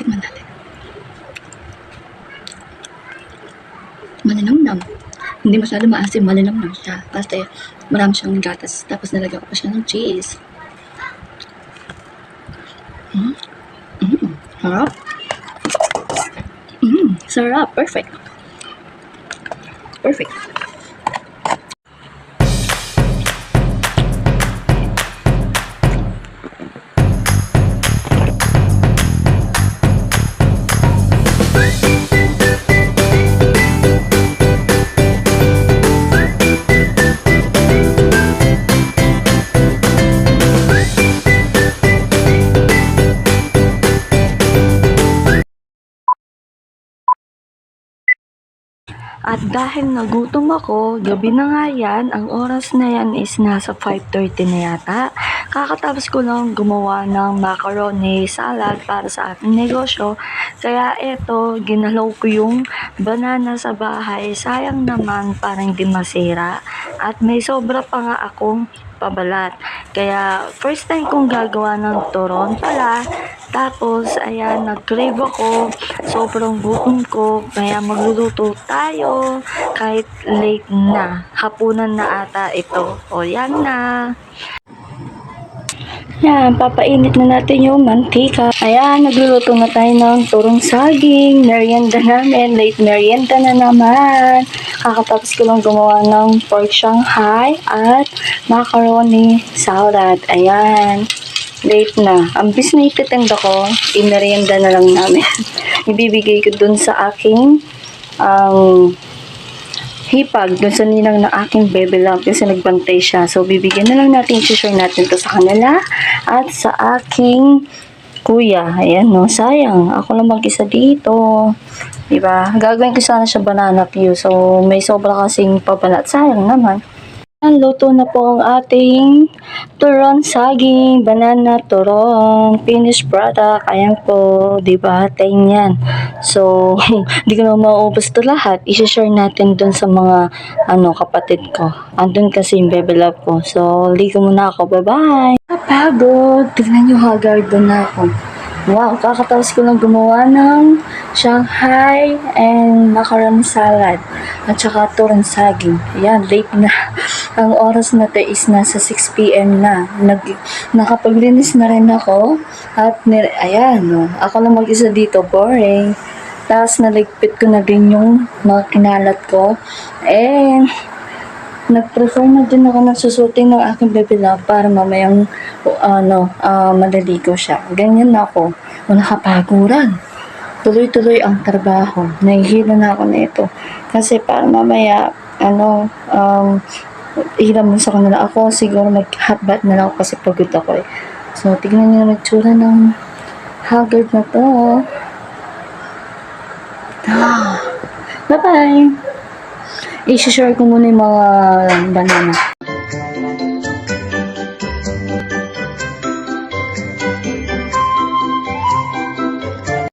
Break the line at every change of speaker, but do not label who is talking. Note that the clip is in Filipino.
Tikman natin. Malinamnam. Hindi masyado maasim, malinamnam siya. Kasi marami siyang gatas. Tapos nalagyan ko pa siya ng cheese. Sarap. Sarap. Perfect. Perfect. At dahil nagutom ako, gabi na nga yan, ang oras na yan is nasa 5:30 na yata. Kakatapos ko lang gumawa ng macaroni salad para sa aking negosyo. Kaya eto, ginalaw ko yung banana sa bahay. Sayang naman, parang di masira. At may sobra pa nga akong pabalat. Kaya first time kong gagawa ng turon pala. Tapos, ayan, nag-crave ako. Sobrang gutom ko. Kaya magluluto tayo. Kahit late na. Hapunan na ata ito. O, yan na. Yan, papainit na natin yung mantika. Ayan, nagluluto na tayo ng turong saging. Merienda namin. Late merienda na naman. Kakatapos ko lang gumawa ng pork shanghai at macaroni salad. Ayan. Late na. Ang bis na ititinda ko, imerienda na lang namin. Ibibigay ko dun sa aking hipag, dun sa ninang na aking bebe lamp kasi nagbantay siya. So, bibigyan na lang natin, i-share natin to sa kanila at sa aking kuya. Ayan, no? Sayang. Ako lang mag-isa dito. Diba? Gagawin ko sana siya banana pew. So, may sobra kasing pabalat. Sayang naman. Luto na po ang ating turon saging, banana turon, finished product. Ayan po, diba? Tayin yan. So, hindi ko na maubos to lahat. I-share natin dun sa mga kapatid ko. Andun kasi yung bebe love ko. So, ligo muna ako. Bye-bye! Kapagod! Tignan nyo, haggard na ako. Wow, kakatapos ko lang gumawa ng Shanghai and macaroni salad at saka turon saging. Ayan, late na. Ang oras na to is nasa 6 p.m. na. Nakapaglinis na rin ako at ayan, no, ako lang mag-isa dito, boring. Tapos naligpit ko na din yung mga kinalat ko. And nag-prefer na din ako ng susutin ng aking baby love para mamayang maliligo siya. Ganyan na ako. Wala kapaguran. Tuloy-tuloy ang trabaho. Nahihilo na ako na ito. Kasi para mamaya, hiram mo sa kanila. Ako siguro mag-hot bath na lang ako kasi pagod ako eh. So, tignan niyo na magtsura ng haggard na to. Bye-bye! I-share ko muna yung mga banana.